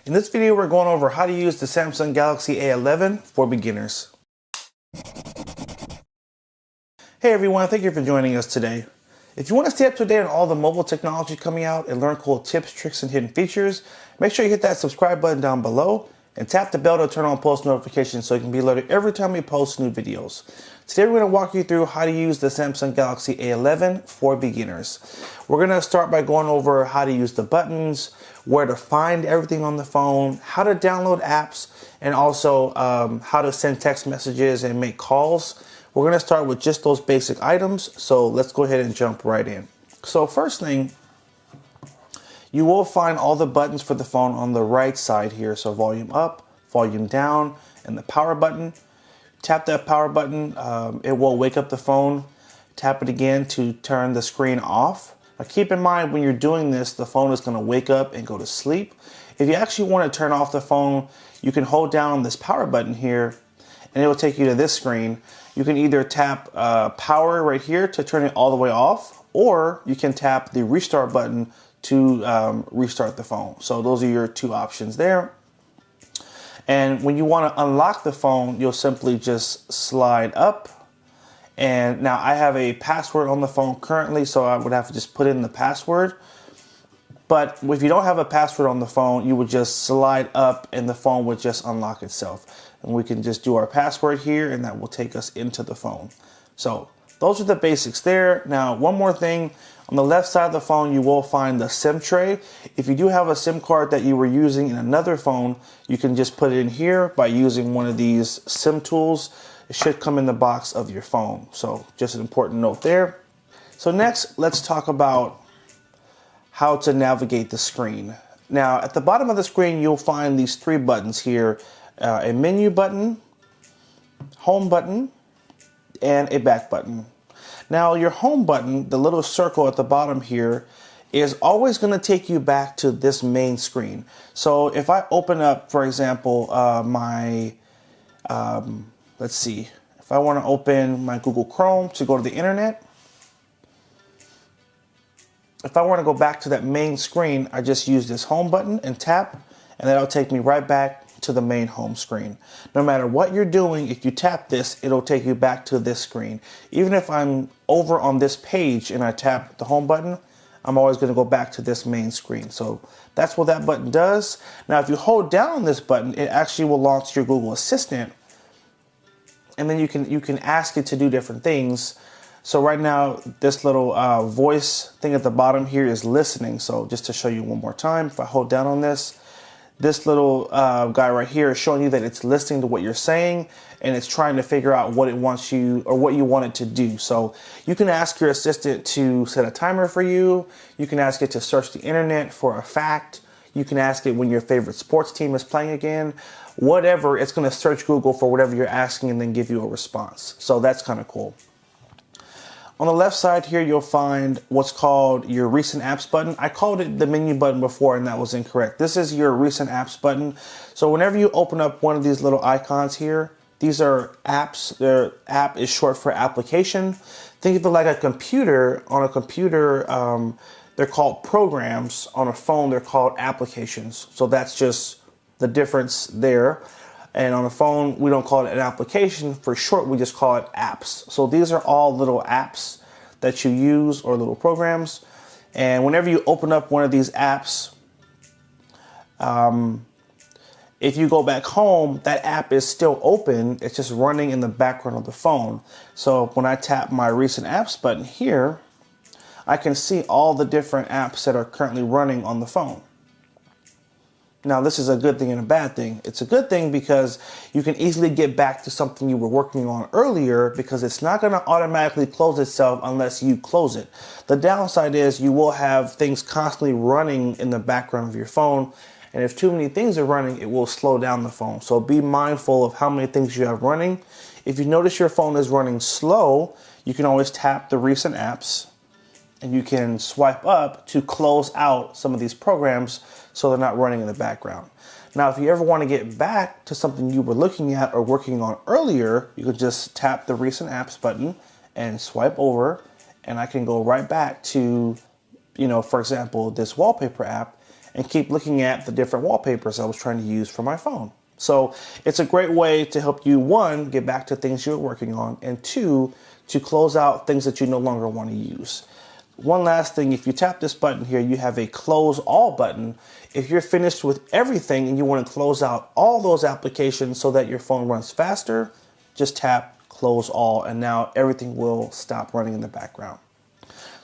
In this video, we're going over how to use the Samsung Galaxy A11 for beginners. Hey everyone, thank you for joining us today. If you want to stay up to date on all the mobile technology coming out and learn cool tips, tricks, and hidden features, make sure you hit that subscribe button down below and tap the bell to turn on post notifications so you can be alerted every time we post new videos. Today we're going to walk you through how to use the Samsung Galaxy A11 for beginners. We're going to start by going over how to use the buttons, where to find everything on the phone, how to download apps, and also how to send text messages and make calls. We're going to start with just those basic items, so let's go ahead and jump right in. So first thing, you will find all the buttons for the phone on the right side here. So volume up, volume down, and the power button. Tap that power button, it will wake up the phone. Tap it again to turn the screen off. Now keep in mind when you're doing this, the phone is going to wake up and go to sleep. If you actually want to turn off the phone, you can hold down this power button here and it will take you to this screen. You can either tap power right here to turn it all the way off, or you can tap the restart button to restart the phone. So those are your two options there. And when you want to unlock the phone, you'll simply just slide up. And now I have a password on the phone currently, so I would have to just put in the password. But if you don't have a password on the phone, you would just slide up and the phone would just unlock itself. And we can just do our password here and that will take us into the phone. So those are the basics there. Now, one more thing. On the left side of the phone, you will find the SIM tray. If you do have a SIM card that you were using in another phone, you can just put it in here by using one of these SIM tools. It should come in the box of your phone. So just an important note there. So next, let's talk about how to navigate the screen. Now, at the bottom of the screen, you'll find these three buttons here, a menu button, home button, and a back button. Now, your home button, the little circle at the bottom here, is always going to take you back to this main screen. So if I open up, for example, let's see, if I want to open my Google Chrome to go to the internet, if I want to go back to that main screen, I just use this home button and tap, and that'll take me right back to the main home screen. No matter what you're doing, if you tap this, it'll take you back to this screen. Even if I'm over on this page and I tap the home button, I'm always going to go back to this main screen. So that's what that button does. Now, if you hold down on this button, it actually will launch your Google Assistant, and then you can ask it to do different things. So right now, this little voice thing at the bottom here is listening. So just to show you one more time, if I hold down on this little guy right here is showing you that it's listening to what you're saying and it's trying to figure out what it wants you or what you want it to do. So you can ask your assistant to set a timer for you. You can ask it to search the internet for a fact. You can ask it when your favorite sports team is playing again. Whatever, it's going to search Google for whatever you're asking and then give you a response. So that's kind of cool. On the left side here, you'll find what's called your recent apps button. I called it the menu button before and that was incorrect. This is your recent apps button. So whenever you open up one of these little icons here, these are apps. Their app is short for application. Think of it like a computer. On a computer, they're called programs. On a phone, they're called applications. So that's just the difference there. And on a phone, we don't call it an application. For short, we just call it apps. So these are all little apps that you use or little programs. And whenever you open up one of these apps, if you go back home, that app is still open. It's just running in the background of the phone. So when I tap my recent apps button here, I can see all the different apps that are currently running on the phone. Now, this is a good thing and a bad thing. It's a good thing because you can easily get back to something you were working on earlier because it's not going to automatically close itself unless you close it. The downside is you will have things constantly running in the background of your phone. And if too many things are running, it will slow down the phone. So be mindful of how many things you have running. If you notice your phone is running slow, you can always tap the recent apps and you can swipe up to close out some of these programs so they're not running in the background. Now, if you ever want to get back to something you were looking at or working on earlier, you can just tap the recent apps button and swipe over, and I can go right back to, for example, this wallpaper app, and keep looking at the different wallpapers I was trying to use for my phone. So it's a great way to help you, one, get back to things you're working on, and two, to close out things that you no longer want to use. One last thing, if you tap this button here, you have a close all button. If you're finished with everything and you want to close out all those applications so that your phone runs faster, just tap close all, and now everything will stop running in the background.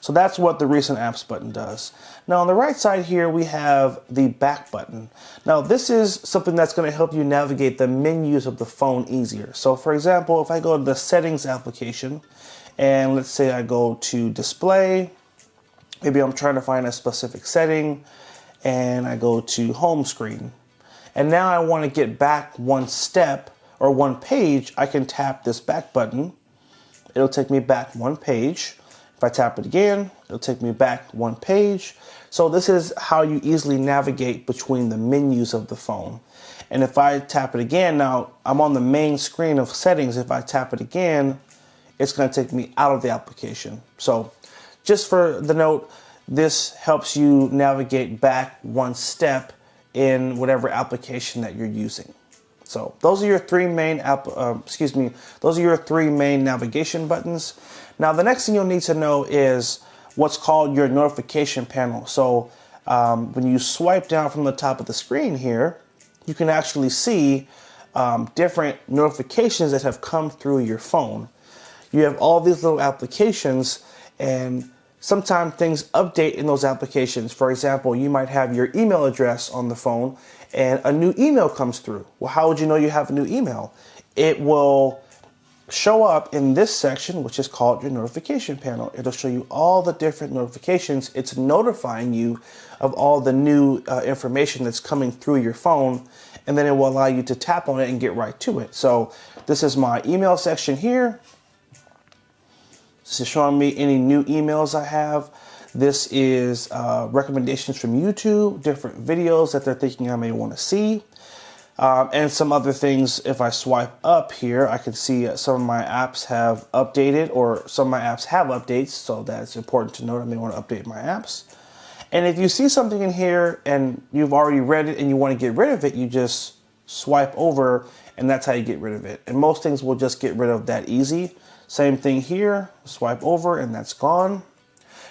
So that's what the recent apps button does. Now on the right side here, we have the back button. Now this is something that's going to help you navigate the menus of the phone easier. So for example, if I go to the settings application, and let's say I go to display, maybe I'm trying to find a specific setting, and I go to home screen. And now I want to get back one step or one page, I can tap this back button. It'll take me back one page. If I tap it again, it'll take me back one page. So this is how you easily navigate between the menus of the phone. And if I tap it again, now I'm on the main screen of settings. If I tap it again, it's going to take me out of the application. So just for the note, this helps you navigate back one step in whatever application that you're using. So those are your three main those are your three main navigation buttons. Now the next thing you'll need to know is what's called your notification panel. So when you swipe down from the top of the screen here, you can actually see different notifications that have come through your phone. You have all these little applications, and sometimes things update in those applications. For example, you might have your email address on the phone and a new email comes through. Well, how would you know you have a new email? It will show up in this section, which is called your notification panel. It'll show you all the different notifications. It's notifying you of all the new information that's coming through your phone, and then it will allow you to tap on it and get right to it. So this is my email section here. This is showing me any new emails I have. This is recommendations from YouTube, different videos that they're thinking I may want to see. And some other things. If I swipe up here, I can see some of my apps have updated, or some of my apps have updates, so that's important to note. I may want to update my apps. And if you see something in here and you've already read it and you want to get rid of it, you just swipe over, and that's how you get rid of it. And most things will just get rid of that easy. Same thing here, swipe over and that's gone.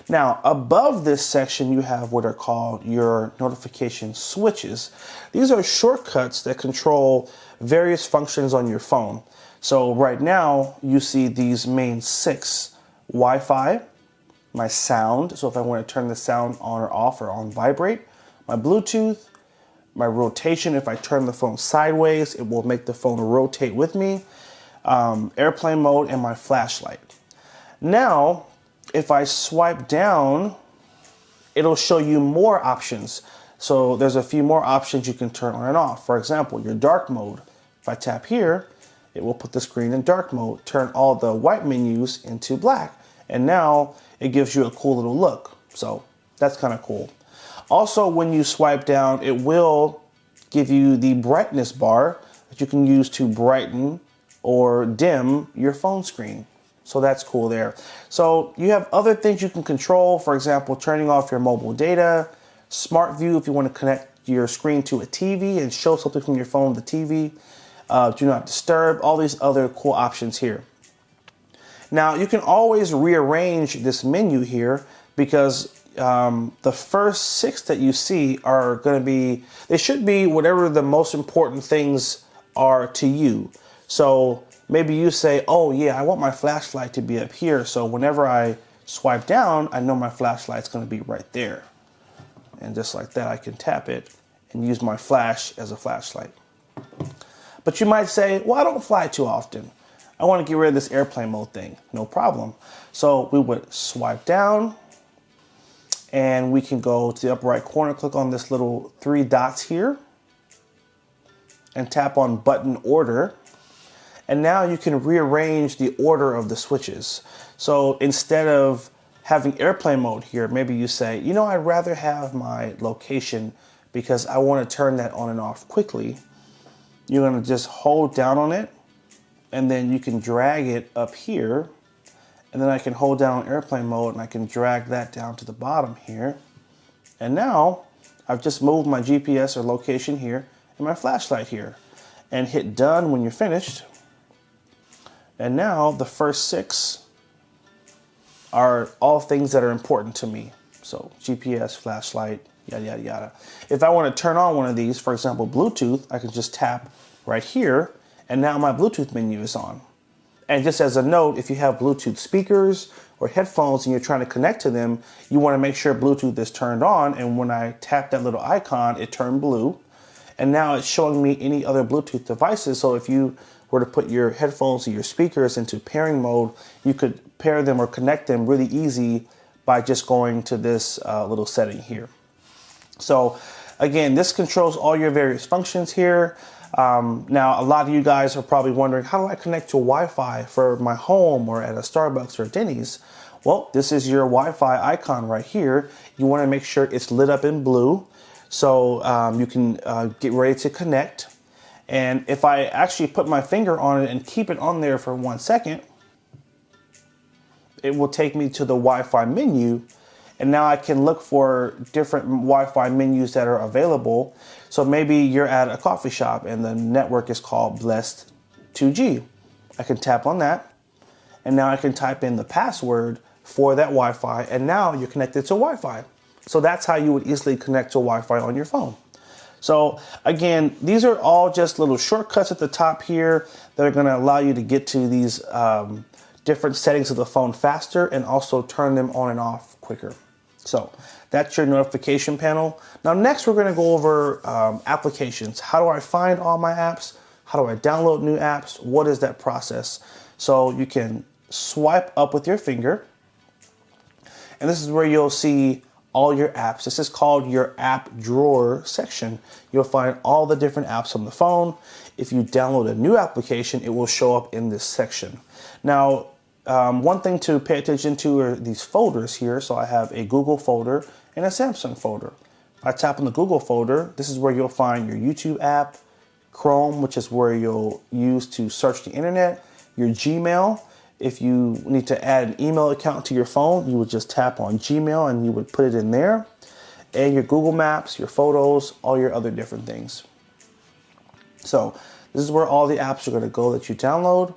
Now, above this section, you have what are called your notification switches. These are shortcuts that control various functions on your phone. So right now, you see these main 6: Wi-Fi, my sound. So if I want to turn the sound on or off or on vibrate, my Bluetooth, my rotation. If I turn the phone sideways, it will make the phone rotate with me. Airplane mode, and my flashlight. Now, if I swipe down, it'll show you more options. So there's a few more options you can turn on and off. For example, your dark mode. If I tap here, it will put the screen in dark mode, turn all the white menus into black. And now it gives you a cool little look. So that's kind of cool. Also, when you swipe down, it will give you the brightness bar that you can use to brighten or dim your phone screen. So that's cool there. So you have other things you can control. For example, turning off your mobile data, smart view if you want to connect your screen to a TV and show something from your phone to the TV, do not disturb, all these other cool options here. Now you can always rearrange this menu here, because the first 6 that you see are going to be, they should be whatever the most important things are to you. So maybe you say, oh yeah, I want my flashlight to be up here. So whenever I swipe down, I know my flashlight's going to be right there. And just like that, I can tap it and use my flash as a flashlight. But you might say, well, I don't fly too often. I want to get rid of this airplane mode thing. No problem. So we would swipe down, and we can go to the upper right corner, click on this little 3 dots here, and tap on button order. And now you can rearrange the order of the switches. So instead of having airplane mode here, maybe you say, you know, I'd rather have my location because I want to turn that on and off quickly. You're going to just hold down on it, and then you can drag it up here. And then I can hold down airplane mode, and I can drag that down to the bottom here. And now I've just moved my GPS or location here and my flashlight here. And hit done when you're finished. And now the first 6 are all things that are important to me. So GPS, flashlight, yada, yada, yada. If I want to turn on one of these, for example, Bluetooth, I can just tap right here, and now my Bluetooth menu is on. And just as a note, if you have Bluetooth speakers or headphones and you're trying to connect to them, you want to make sure Bluetooth is turned on. And when I tap that little icon, it turned blue. And now it's showing me any other Bluetooth devices. So if you were to put your headphones or your speakers into pairing mode, you could pair them or connect them really easy by just going to this little setting here. So again, this controls all your various functions here. Now, a lot of you guys are probably wondering, how do I connect to Wi-Fi for my home or at a Starbucks or Denny's? Well, this is your Wi-Fi icon right here. You want to make sure it's lit up in blue so you can get ready to connect. And if I actually put my finger on it and keep it on there for 1 second, it will take me to the Wi-Fi menu. And now I can look for different Wi-Fi menus that are available. So maybe you're at a coffee shop and the network is called Blessed 2G. I can tap on that. And now I can type in the password for that Wi-Fi. And now you're connected to Wi-Fi. So that's how you would easily connect to Wi-Fi on your phone. So again, these are all just little shortcuts at the top here that are going to allow you to get to these different settings of the phone faster and also turn them on and off quicker. So that's your notification panel. Now next we're going to go over applications. How do I find all my apps? How do I download new apps? What is that process? So you can swipe up with your finger, and this is where you'll see all your apps. This is called your app drawer section. You'll find all the different apps on the phone. If you download a new application, it will show up in this section. Now, one thing to pay attention to are these folders here. So I have a Google folder and a Samsung folder. If I tap on the Google folder, this is where you'll find your YouTube app, Chrome, which is where you'll use to search the internet, your Gmail. If you need to add an email account to your phone, you would just tap on Gmail and you would put it in there. And your Google Maps, your photos, all your other different things. So this is where all the apps are going to go that you download.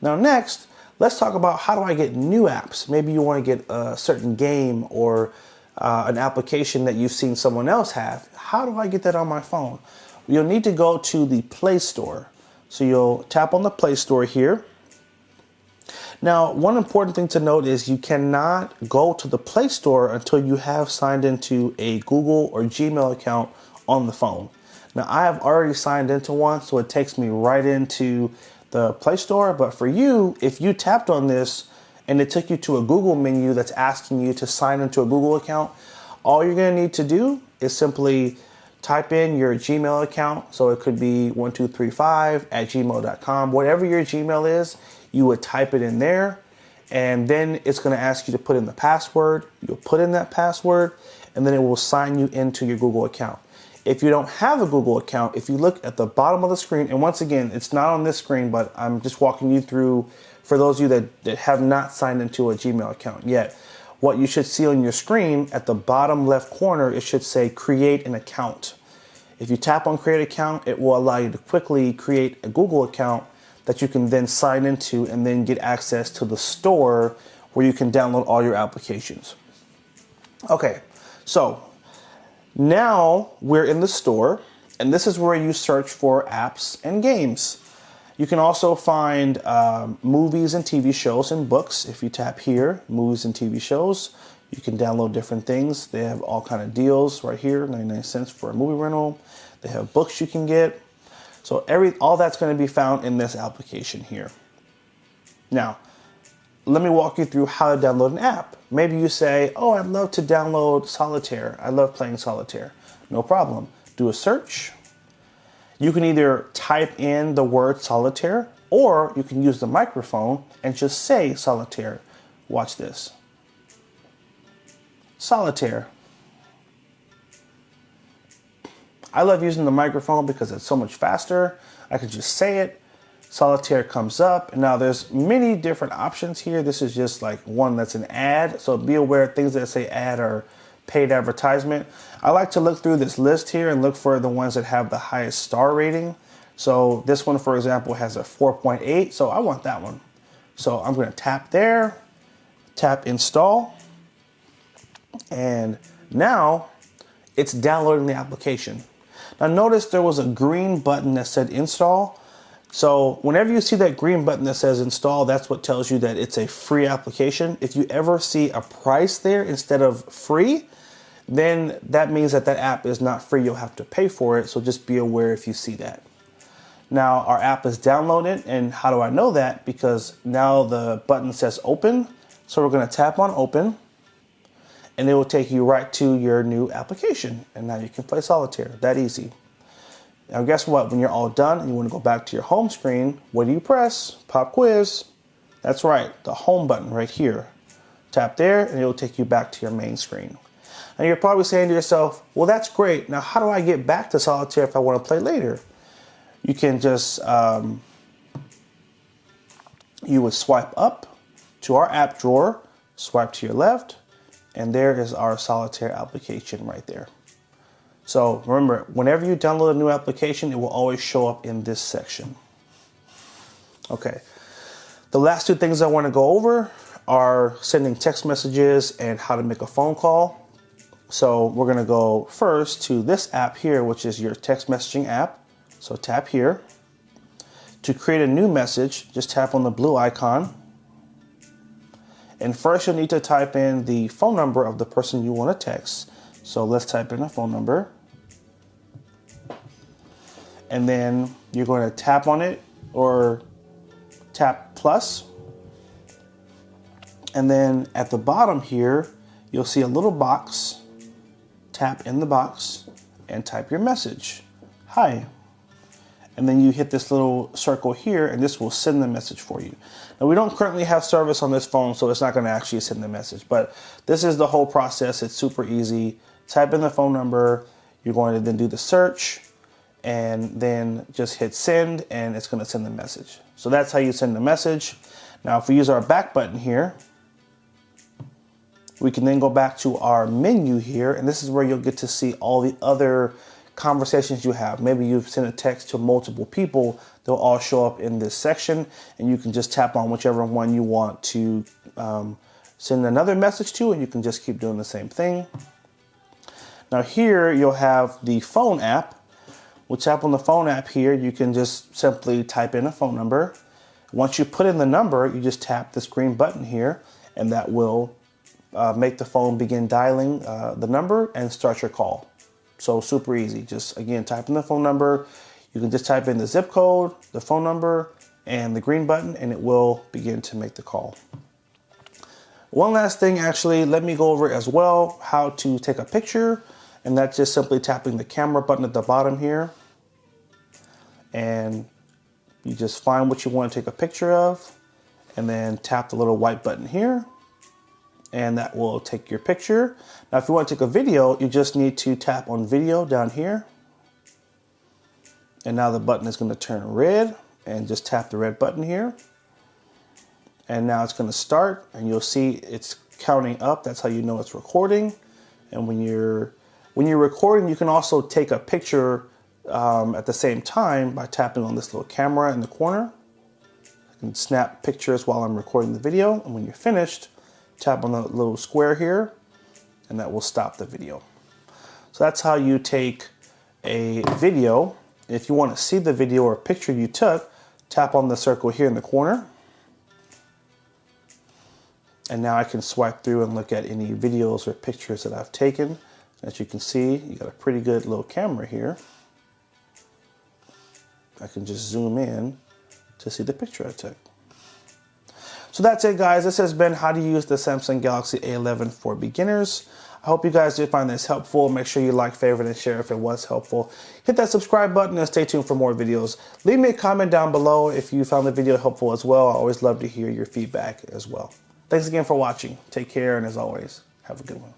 Now next, let's talk about how do I get new apps. Maybe you want to get a certain game or an application that you've seen someone else have. How do I get that on my phone? You'll need to go to the Play Store. So you'll tap on the Play Store here. Now, one important thing to note is you cannot go to the Play Store until you have signed into a Google or Gmail account on the phone. Now, I have already signed into one, so it takes me right into the Play Store. But for you, if you tapped on this and it took you to a Google menu that's asking you to sign into a Google account, all you're going to need to do is simply type in your Gmail account. So it could be 1235@gmail.com, whatever your Gmail is. You would type it in there, and then it's going to ask you to put in the password. You'll put in that password, and then it will sign you into your Google account. If you don't have a Google account, if you look at the bottom of the screen, and once again, it's not on this screen, but I'm just walking you through for those of you that have not signed into a Gmail account yet. What you should see on your screen at the bottom left corner, it should say create an account. If you tap on create account, it will allow you to quickly create a Google account that you can then sign into and then get access to the store where you can download all your applications. Okay, so now we're in the store, and this is where you search for apps and games. You can also find movies and TV shows and books. If you tap here, movies and TV shows, you can download different things. They have all kind of deals right here, 99 cents for a movie rental. They have books you can get. So all that's going to be found in this application here. Now, let me walk you through how to download an app. Maybe you say, oh, I'd love to download Solitaire. I love playing Solitaire. No problem. Do a search. You can either type in the word Solitaire, or you can use the microphone and just say Solitaire. Watch this. Solitaire. I love using the microphone because it's so much faster. I can just say it. Solitaire comes up. And now there's many different options here. This is just like one that's an ad. So be aware things that say ad are paid advertisement. I like to look through this list here and look for the ones that have the highest star rating. So this one, for example, has a 4.8, so I want that one. So I'm going to tap there, tap install, and now it's downloading the application. Now notice there was a green button that said install. So whenever you see that green button that says install, that's what tells you that it's a free application. If you ever see a price there instead of free, then that means that that app is not free. You'll have to pay for it. So just be aware if you see that. Now our app is downloaded, and how do I know that? Because now the button says open. So we're going to tap on open, and it will take you right to your new application. And now you can play solitaire. That easy. Now guess what? When you're all done and you want to go back to your home screen, what do you press? Pop quiz. That's right, the home button right here. Tap there and it will take you back to your main screen. Now you're probably saying to yourself, well, that's great. Now how do I get back to solitaire if I want to play later? You can just, you would swipe up to our app drawer, swipe to your left, and there is our solitaire application right there. So remember, whenever you download a new application, it will always show up in this section. Okay, the last two things I want to go over are sending text messages and how to make a phone call. So we're going to go first to this app here, which is your text messaging app. So tap here. To create a new message, just tap on the blue icon. And first you'll need to type in the phone number of the person you want to text. So let's type in a phone number. And then you're going to tap on it or tap plus. And then at the bottom here, you'll see a little box. Tap in the box and type your message. Hi. And then you hit this little circle here and this will send the message for you. Now we don't currently have service on this phone, so it's not going to actually send the message, but this is the whole process. It's super easy. Type in the phone number. You're going to then do the search and then just hit send and it's going to send the message. So that's how you send the message. Now if we use our back button here, we can then go back to our menu here, and this is where you'll get to see all the other conversations you have. Maybe you've sent a text to multiple people. They'll all show up in this section, and you can just tap on whichever one you want to send another message to, and you can just keep doing the same thing. Now here you'll have the phone app. We'll tap on the phone app here. You can just simply type in a phone number. Once you put in the number, you just tap this green button here, and that will make the phone begin dialing the number and start your call. So super easy. Just again, type in the phone number. You can just type in the zip code, the phone number, and the green button, and it will begin to make the call. One last thing, actually, let me go over as well how to take a picture, and that's just simply tapping the camera button at the bottom here. And you just find what you want to take a picture of, and then tap the little white button here, and that will take your picture. Now, if you want to take a video, you just need to tap on video down here. And now the button is going to turn red, and just tap the red button here. And now it's going to start, and you'll see it's counting up. That's how you know it's recording. And when you're recording, you can also take a picture at the same time by tapping on this little camera in the corner. I can snap pictures while I'm recording the video, and when you're finished, tap on the little square here, and that will stop the video. So that's how you take a video. If you want to see the video or picture you took, tap on the circle here in the corner. And now I can swipe through and look at any videos or pictures that I've taken. As you can see, you got a pretty good little camera here. I can just zoom in to see the picture I took. So that's it, guys. This has been how to use the Samsung Galaxy A11 for beginners. I hope you guys did find this helpful. Make sure you like, favorite, and share if it was helpful. Hit that subscribe button and stay tuned for more videos. Leave me a comment down below if you found the video helpful as well. I always love to hear your feedback as well. Thanks again for watching. Take care, and as always, have a good one.